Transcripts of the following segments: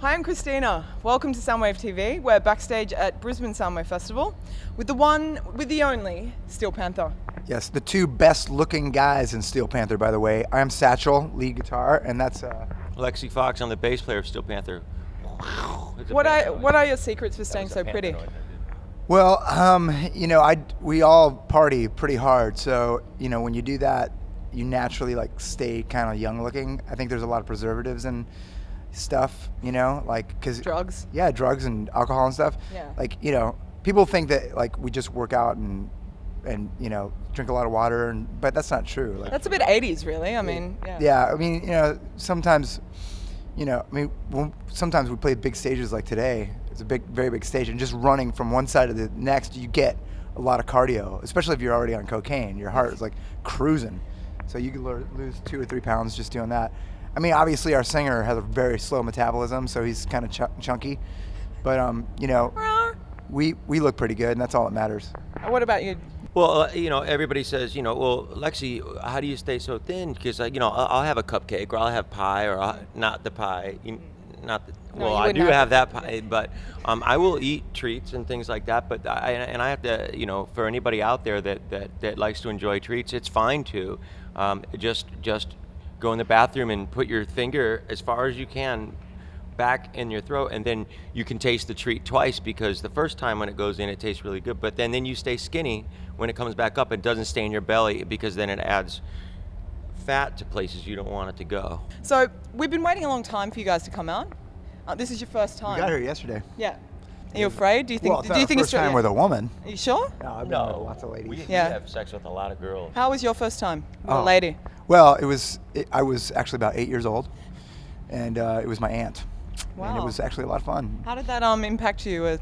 Hi, I'm Christina. Welcome to Soundwave TV. We're backstage at Brisbane Soundwave Festival with the only Steel Panther. Yes, the two best looking guys in Steel Panther, by the way. I'm Satchel, lead guitar, and that's Lexxi Fox, I'm the bass player of Steel Panther. What are your secrets for staying so pretty? well, we all party pretty hard, so when you do that, you naturally stay kind of young looking. I think there's a lot of preservatives and stuff, cause Drugs? Yeah, drugs and alcohol and stuff. Yeah. People think that we just work out and drink a lot of water, but that's not true. That's a bit 80s, really. I mean, yeah. Sometimes, sometimes we play big stages like today. It's a very big stage, and just running from one side to the next, you get a lot of cardio, especially if you're already on cocaine. Your heart is cruising, so you can lose 2 or 3 pounds just doing that. I mean, obviously our singer has a very slow metabolism, so he's kind of chunky, but we look pretty good, and that's all that matters. What about you? Well, everybody says, well, Lexi, how do you stay so thin? Because, I'll have a cupcake, or I'll have pie, or not the pie. I do have that pie, but I will eat treats and things like that. But I have to, for anybody out there that likes to enjoy treats, it's fine to just go in the bathroom and put your finger as far as you can back in your throat, and then you can taste the treat twice, because the first time when it goes in, it tastes really good, but then you stay skinny when it comes back up. It doesn't stay in your belly, because then it adds fat to places you don't want it to go. So we've been waiting a long time for you guys to come out. This is your first time. We got here yesterday. Yeah. Are you afraid? Do you think? Well, it's not our first time with a woman. Are you sure? No, I've been with lots of ladies. We have sex with a lot of girls. How was your first time with a lady? Well, I was actually about 8 years old, and it was my aunt. Wow. And it was actually a lot of fun. How did that impact you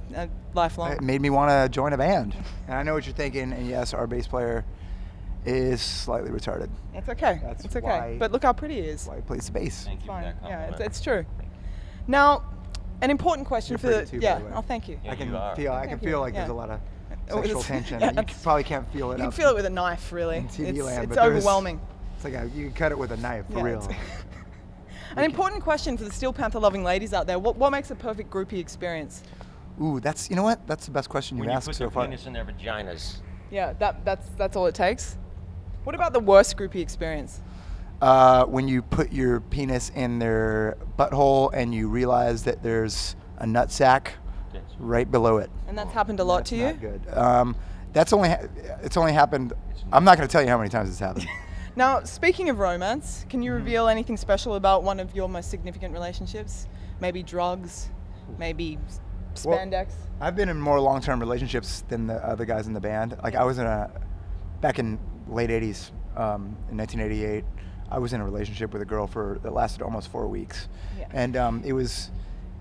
lifelong? It made me want to join a band. And I know what you're thinking, and yes, our bass player is slightly retarded. It's okay. That's okay. why- But look how pretty he is. Why he plays the bass. Thank you for Fine. that Yeah, compliment. it's true. Now, an important question You're for the pretty too, by the way. Oh, thank you. Yeah, I can you are. feel. I can Thank feel you. like there's Yeah. a lot of Oh, sexual it's- tension. yeah, You probably can't feel it. You can up feel it with a knife, really. in TV land, It's but there's- overwhelming. It's like you can cut it with a knife for Yeah, real. it's- An important question for the Steel Panther loving ladies out there. What makes a perfect groupie experience? Ooh, that's what? That's the best question When you've you asked put so their far. penis in their vaginas. Yeah, that's all it takes. What about the worst groupie experience? When you put your penis in their butthole and you realize that there's a nut sack right below it. And that's happened a lot That's to you? not good. It's only happened. I'm not going to tell you how many times it's happened. Now, speaking of romance, can you reveal anything special about one of your most significant relationships? Maybe drugs, maybe spandex? I've been in more long-term relationships than the other guys in the band. I was back in late 80s, in 1988, I was in a relationship with a girl that lasted almost 4 weeks. Yeah. And it was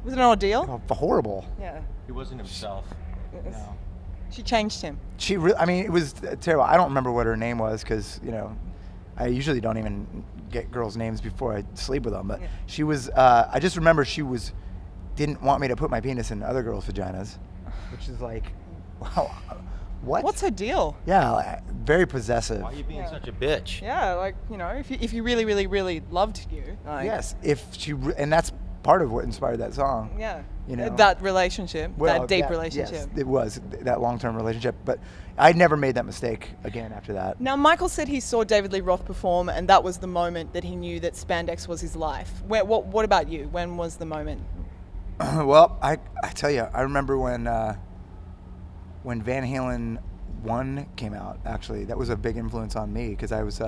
Was it an ordeal? horrible. Yeah. He wasn't himself. No. She changed him. It was terrible. I don't remember what her name was, because, I usually don't even get girls' names before I sleep with them. But Yeah. she was, I just remember didn't want me to put my penis in other girls' vaginas, which is like, wow, what? What's her deal? Yeah, very possessive. Why are you being Yeah. such a bitch? Yeah, if you really, really, really loved you. Yes, and that's part of what inspired that song. Yeah. You know. That relationship, that deep Yes, relationship. it was that long-term relationship. But I never made that mistake again after that. Now, Michael said he saw David Lee Roth perform, and that was the moment that he knew that spandex was his life. What about you? When was the moment? Well, I tell you, I remember when Van Halen 1 came out. Actually, that was a big influence on me, because I was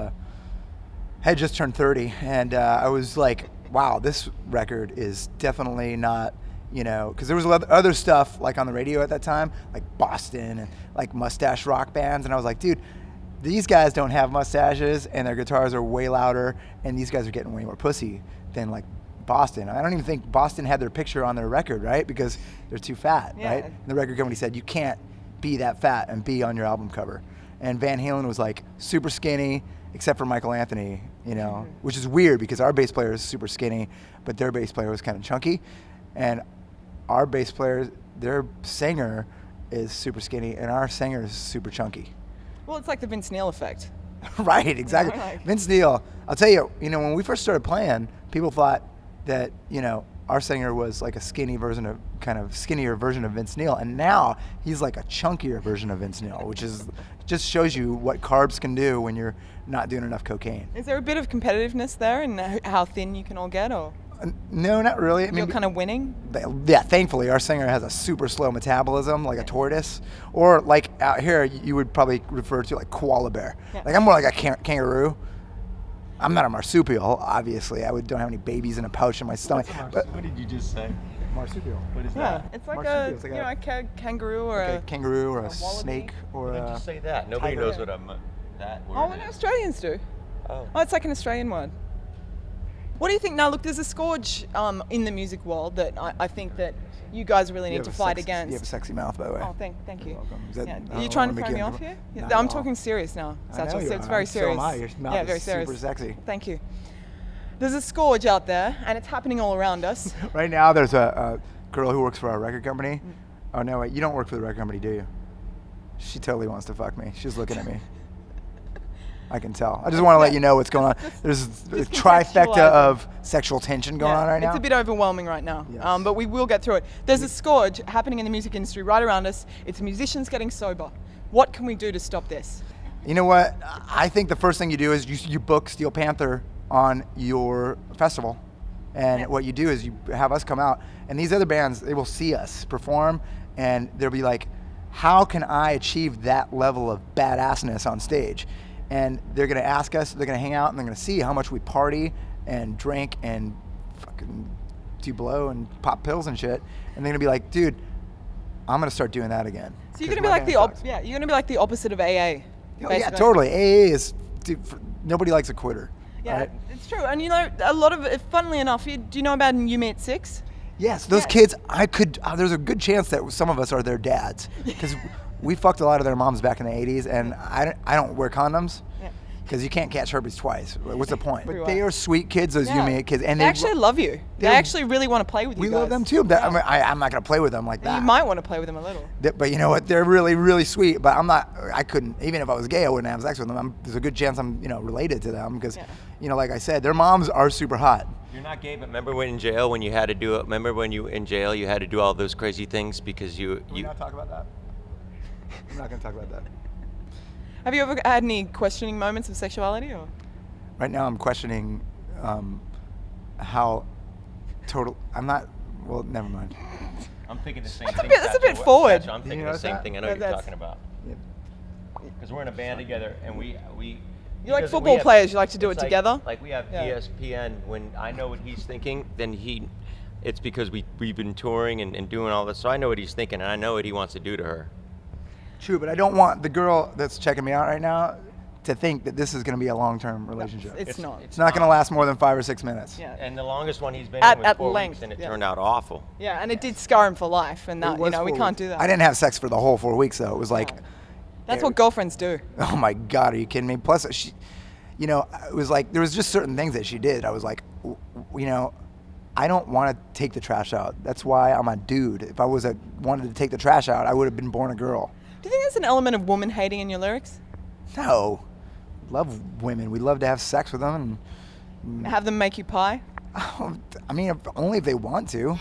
had just turned 30, and I was like, wow, this record is definitely not. Because there was other stuff on the radio at that time, like Boston and mustache rock bands, and I was like, dude, these guys don't have mustaches, and their guitars are way louder, and these guys are getting way more pussy than Boston. I don't even think Boston had their picture on their record, right? Because they're too fat, Yeah. right? And the record company said, you can't be that fat and be on your album cover. And Van Halen was super skinny, except for Michael Anthony, which is weird, because our bass player is super skinny, but their bass player was kind of chunky. And our bass player, their singer is super skinny, and our singer is super chunky. Well, it's like the Vince Neil effect. Right, exactly. Yeah, Vince Neil, I'll tell you, when we first started playing, people thought that, our singer was like a skinnier version of Vince Neil, and now he's like a chunkier version of Vince Neil, which is just shows you what carbs can do when you're not doing enough cocaine. Is there a bit of competitiveness there in how thin you can all get, or No, not really. I mean, you're kind of winning? Yeah, thankfully our singer has a super slow metabolism, like a tortoise, or like out here you would probably refer to like koala bear. Yeah. Like I'm more like a kangaroo. I'm not a marsupial, obviously. Don't have any babies in a pouch in my stomach. But What did you just say? marsupial. What is Yeah, it's like Marsupial, it's like a kangaroo or like a kangaroo or a wallaby. snake or Why did a. you say that? Nobody tiger. knows what that word Oh, is. well, Australians do. Oh. Oh, it's like an Australian word. What do you think? Now, look, there's a scourge in the music world that I think that you guys really need to fight against. You have a sexy mouth, by the way. Oh, thank you. You're welcome. Is that- Yeah. I Are don't you trying to wanna throw make me you off here? uncomfortable. Yeah, Not at I'm all. talking serious now, I Satchel. know you So it's are. very So serious. am I. Your mouth yeah, is very serious. super sexy. Thank you. There's a scourge out there, and it's happening all around us. Right now, there's a girl who works for our record company. Oh no, wait, you don't work for the record company, do you? She totally wants to fuck me. She's looking at me. I can tell. I just want to let you know what's going on. There's a trifecta contextualize of sexual tension going on right now. It's a bit overwhelming right now, Yes. but we will get through it. There's a scourge happening in the music industry right around us. It's musicians getting sober. What can we do to stop this? You know what? I think the first thing you do is you book Steel Panther on your festival. And what you do is you have us come out, and these other bands, they will see us perform, and they'll be like, how can I achieve that level of badassness on stage? And they're going to ask us, they're going to hang out, and they're going to see how much we party and drink and fucking do blow and pop pills and shit. And they're going to be like, dude, I'm going to start doing that again. So you're going to be like you're going to be like the opposite of AA. Oh, yeah, basically. totally. AA is, dude, nobody likes a quitter. Yeah, right? it's true. And you know, a lot of it, funnily enough, do you know about You Meet Six? Yes, those Yeah. kids, there's a good chance that some of us are their dads. Because we fucked a lot of their moms back in the 80s, and I don't wear condoms. Yeah. Because you can't catch herpes twice. What's the point? But True. they are sweet kids, those Yeah. Yumi kids. And they actually love you. They they're- actually really want to play with you we guys. love them too. I mean, I'm not going to play with them like that. You might want to play with them a little. But you know what? They're really, really sweet. But I couldn't, even if I was gay, I wouldn't have sex with them. There's a good chance I'm, related to them. Because, like I said, their moms are super hot. You're not gay, but remember when in jail when you had to do it? Remember when you in jail you had to do all those crazy things because you Can we not talk about that? I'm not going to talk about that. Have you ever had any questioning moments of sexuality? Or? Right now, I'm questioning how total. I'm not. Well, never mind. I'm thinking the same That's a thing. bit- that's a bit Satchel. forward. Satchel, I'm You thinking know the same that? thing. I know Yeah, what you're that's- talking about. Yeah. Because we're in a band together, and we You're like because football we have- players. You like to do it it's like- together. Like we have Yeah. ESPN. When I know what he's thinking, then it's because we've been touring and doing all this, so I know what he's thinking, and I know what he wants to do to her. True, but I don't want the girl that's checking me out right now to think that this is going to be a long-term relationship. It's not. It's not going to last more than 5 or 6 minutes. Yeah. And the longest one he's been At- in was at 4 length, weeks, and it yeah. turned out awful. Yeah, and it did scar him for life, and It that was we 4 can't weeks. do that. I didn't have sex for the whole 4 weeks though. It was like, That's what girlfriends do. oh my God, are you kidding me? Plus, she, it was like there was just certain things that she did. I was like, I don't want to take the trash out. That's why I'm a dude. If I wanted to take the trash out, I would have been born a girl. Do you think there's an element of woman hating in your lyrics? No, love women. We love to have sex with them, and Have them make you pie? I mean, only if they want to.